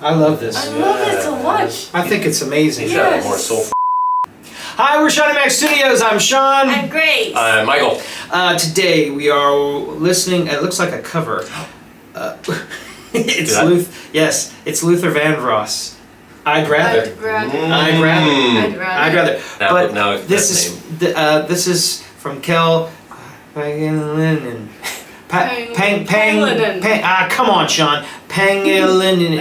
I love this. I love it so much. I think it's amazing. He's got more soulful. Hi, we're SeanyMac Studios. I'm Sean. I'm Grace. I'm Michael. Today we are listening. It looks like a cover. It's Yes, it's Luther Vandross. I'd rather. But now this is from Khel Pangilinan. Come on, Sean. Pangilinan.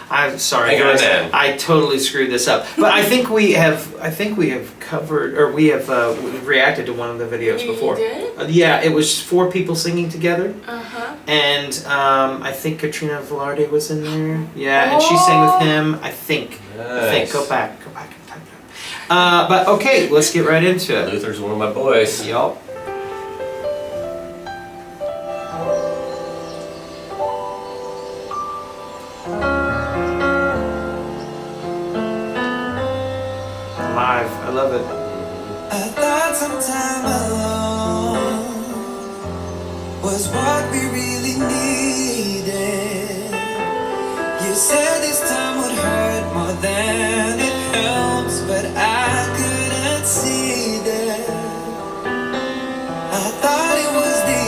I'm sorry, guys. I totally screwed this up. But I think we have covered, or we have reacted to one of the videos before. You did? Yeah, it was 4 people singing together. Uh-huh. And I think Katrina Velarde was in there. Yeah, and she sang with him. I think. Go back and type it up. But okay, let's get right into it. Luther's one of my boys. Yup. Live, I love it. I thought some time alone was what we really needed. You said this time would hurt more than it helps, but I couldn't see that. I thought it was the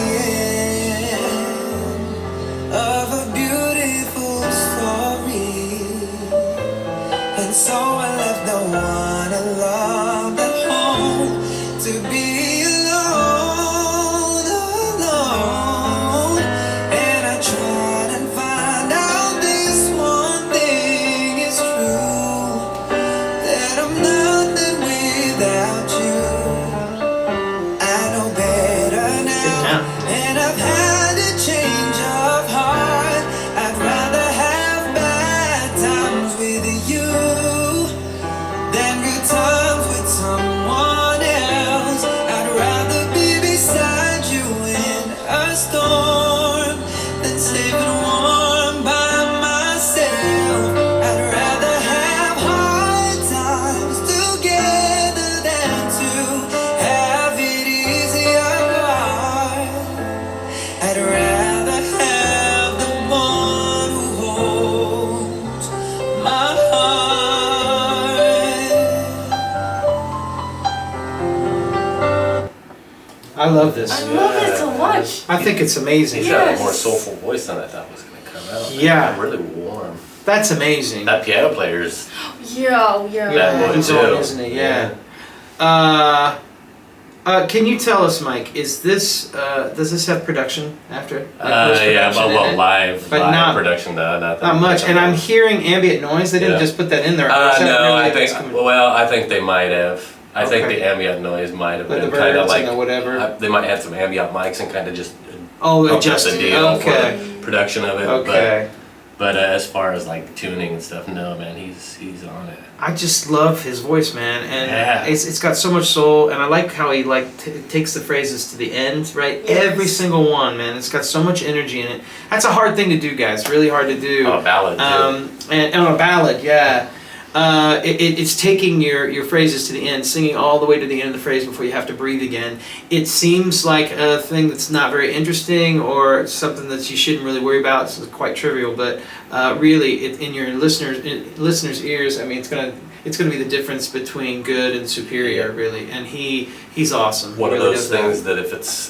end of a beautiful story, and so I left the one I loved at home to be alone. And I tried and find out this one thing is true, that I'm nothing without you. I know better now, and I've had a change of heart. I'd rather have bad times with you than good times with someone else. I'd rather be beside you in a storm than safe and warm by myself. I'd rather have hard times together than to have it easy apart. I'd rather have the one who holds my heart. I love this. I love it so much. I think it's amazing. He's got a more soulful voice than I thought was going to come out. Yeah. Really warm. That's amazing. That piano player's Yeah. bad boy He's too. on, isn't he? Yeah. Can you tell us, Mike? Is this does this have production after? Yeah, but live not production, not much. And I'm hearing ambient noise. They didn't just put that in there. No, I think they might have. I think the ambient noise might have been kind of like whatever. They might have some ambient mics and kind of just adjust the deal for Okay. the production of it. Okay. But as far as like tuning and stuff, no man, he's on it. I just love his voice, man, and Yeah. it's got so much soul, and I like how he takes the phrases to the end, right? Yes. Every single one, man. It's got so much energy in it. That's a hard thing to do, guys. Really hard to do. Oh, a ballad too. And on a ballad, yeah. It's taking your phrases to the end, singing all the way to the end of the phrase before you have to breathe again. It seems like a thing that's not very interesting or something that you shouldn't really worry about. It's quite trivial, but really, in your listeners' ears, I mean, it's gonna be the difference between good and superior, really. And he's awesome. One he of really those does things that. that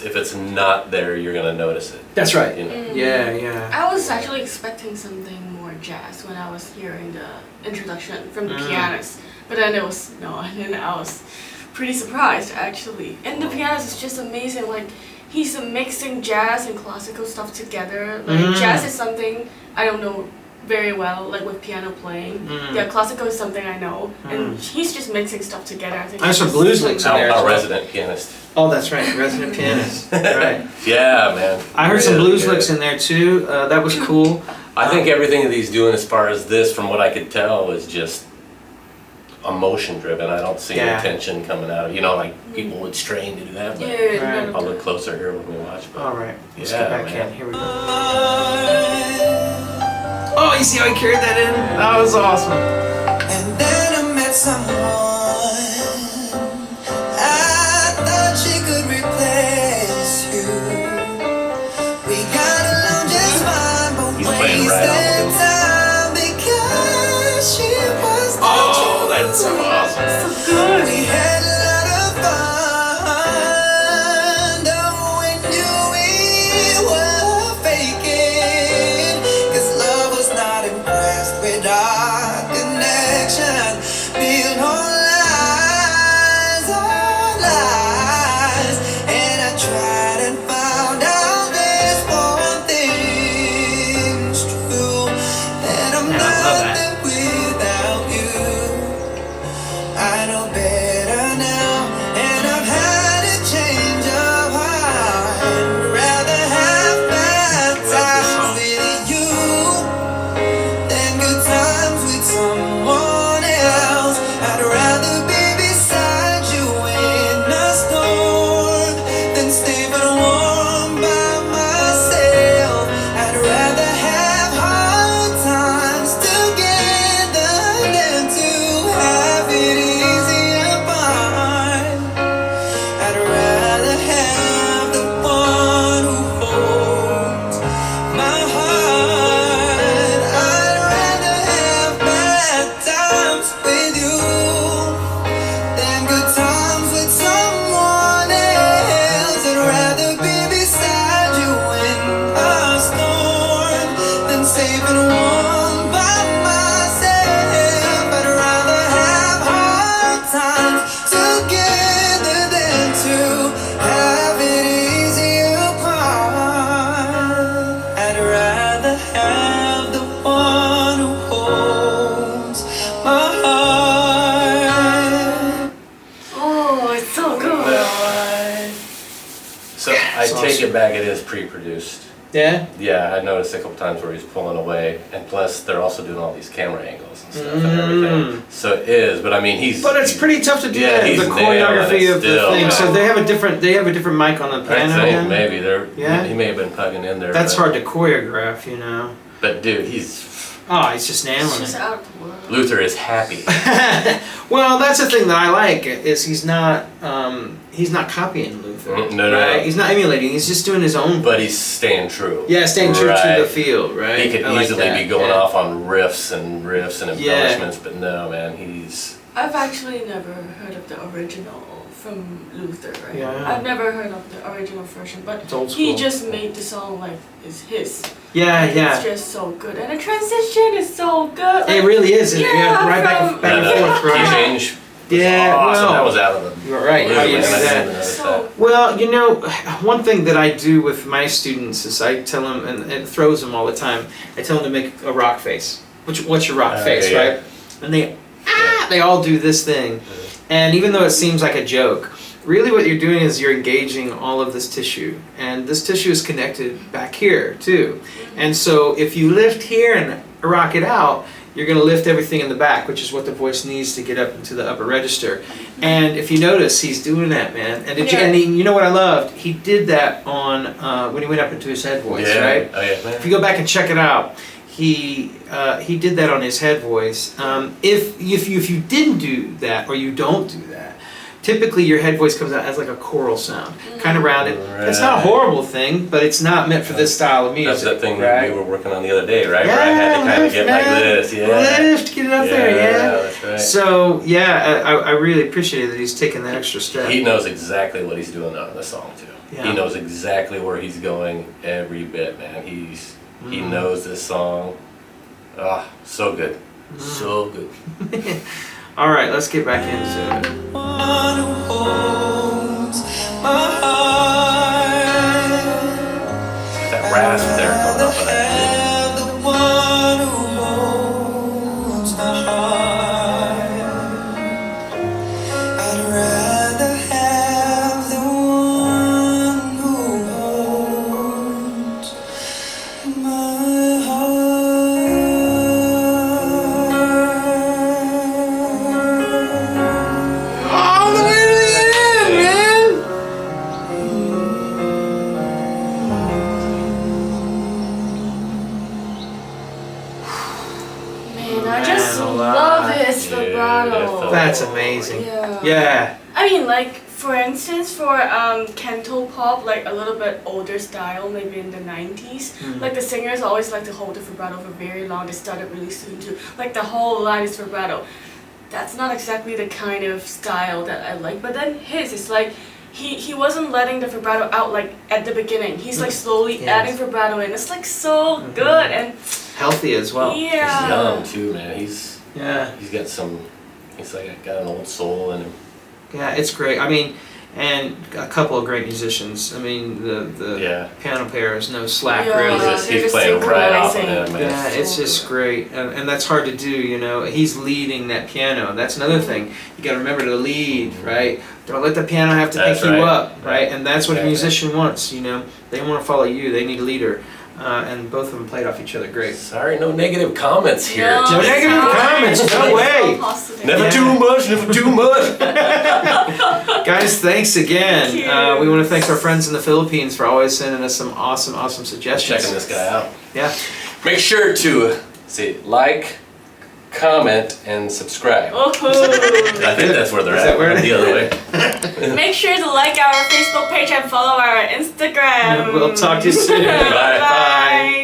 if it's not there, you're gonna notice it. That's right. You know? Yeah. I was actually expecting something more jazz when I was hearing the introduction from the pianist, but then I was pretty surprised actually. And the pianist is just amazing. Like he's mixing jazz and classical stuff together. Like jazz is something I don't know very well, like with piano playing. Yeah, classical is something I know, and he's just mixing stuff together. I think There's some blues licks in there. Our resident pianist. Oh, that's right, resident pianist. Right. Yeah, man. I heard some blues licks in there too. That was cool. I think everything that he's doing as far as this, from what I could tell, is just emotion driven. I don't see any tension coming out of it. You know, like people would strain to do that, but Yeah, I'll look closer here when we watch. But All right, let's yeah, go back man. in. Here we go. Oh, you see how he carried that in? That was awesome. And then I met someone I thought she could replace you. We got along just fine, but He's playing right on the wasted time because she was not Oh, that's so awesome. So good. We had a lot of fun, though we knew we were faking. 'Cause love was not impressed with our connection. Built on lies, and I tried and found out this one thing's true, that I'm Yeah, I love that. nothing without you. I know better now, and I've had a change of heart. I'd rather have bad this times song. with you than good times with someone else. I'd rather be beside you in a storm than staying warm by myself. I'd rather have hard times together than to have it easy apart. I'd rather have the one who holds my heart. I'd rather have bad times with you than good times with someone else. I'd rather be beside you in a storm than safe and warm by myself. I'd rather have hard times together than to have it easy apart. I'd rather have the one who holds my heart. Oh, it's so good. So I It's take awesome. it back, it is pre-produced. Yeah? Yeah, I noticed a couple times where he's pulling away, and plus they're also doing all these camera angles and stuff and everything. So it is, but I mean he's. But it's pretty tough to do Yeah, that. he's The nailing choreography it of the still, thing. man. So they have a different mic on the I piano. think then? maybe they're. Yeah? He may have been plugging in there. That's but, hard to choreograph, you know. But dude, he's Oh, he's just It's nailing just it. out of the world. Luther is happy. Well, that's the thing that I like is he's not copying Luther. No, right? no. He's not emulating. He's just doing his own. But he's staying true. Yeah, staying true to Right. the field, right? He could I like easily that, be going yeah. off on riffs and Yeah. embellishments, but no, man, he's. I've actually never heard of the original from Luther, right? Yeah. I've never heard of the original version, but It's old he school. just made the song like it's his. Yeah, It's yeah. just so good, and the transition is so good. It really is. Yeah, Right back from- and, back and forth, Key right? change. Yeah, Awesome. well, That was out of the. you're right. blue, How you man. do I didn't that. even notice So Well, you know, one thing that I do with my students is I tell them, and it throws them all the time, I tell them to make a rock face. What's your rock face, yeah. right? And they all do this thing. And even though it seems like a joke, really what you're doing is you're engaging all of this tissue. And this tissue is connected back here, too. And so if you lift here and rock it out, you're going to lift everything in the back, which is what the voice needs to get up into the upper register. And if you notice, he's doing that, man. And you know what I loved? He did that on when he went up into his head voice, Yeah. right? Oh yeah. If you go back and check it out, he did that on his head voice. If you didn't do that or you don't do that, typically your head voice comes out as like a choral sound, kind of rounded. It's not a Right. horrible thing, but it's not meant for this style of music. That's that thing right? we were working on the other day, right? Yeah, Where I had to kind of lift, get like man. this, yeah. Lift, get it up there, yeah. That's right. So yeah, I really appreciate that he's taking that extra step. He knows exactly what he's doing on the song too. Yeah. He knows exactly where he's going every bit, man. He Mm. knows this song. Ah, so good. Mm. So good. All right, let's get back into it. One who holds my heart. That rasp there coming off of that. Have the one who holds my heart. I'd rather have the one who holds my heart. All the way to the end, man! man, I just Man, love his vibrato. Beautiful. That's amazing. Yeah. Yeah. I mean, like For instance, for canto pop, like a little bit older style, maybe in the 90s, like the singers always like to hold the vibrato for very long. They started really soon too. Like the whole line is vibrato. That's not exactly the kind of style that I like. But then his is like he wasn't letting the vibrato out like at the beginning. He's like slowly adding vibrato in. It's like so good and healthy as well. yeah. He's young too, man. He's got some. He's like got an old soul in him. Yeah, it's great. I mean, and a couple of great musicians. I mean, the piano player is no slack, Yeah. really. He's playing right off of him, man. Yeah, it's just great, and that's hard to do. You know, he's leading that piano. That's another thing. You got to remember to lead, right? Don't let the piano have to pick you up, right? And that's what a musician wants. You know, they want to follow you. They need a leader. And both of them played off each other great. Sorry, no negative comments here. No negative comments, no way. Never too much, never too much. Guys, thanks again. Thank We want to thank our friends in the Philippines for always sending us some awesome suggestions. Checking this guy out. Yeah. Make sure to like, comment, and subscribe. Oh. I think that's where they're at. where The other way. Make sure to like our Facebook page and follow our Instagram. We'll talk to you soon. Bye. Bye.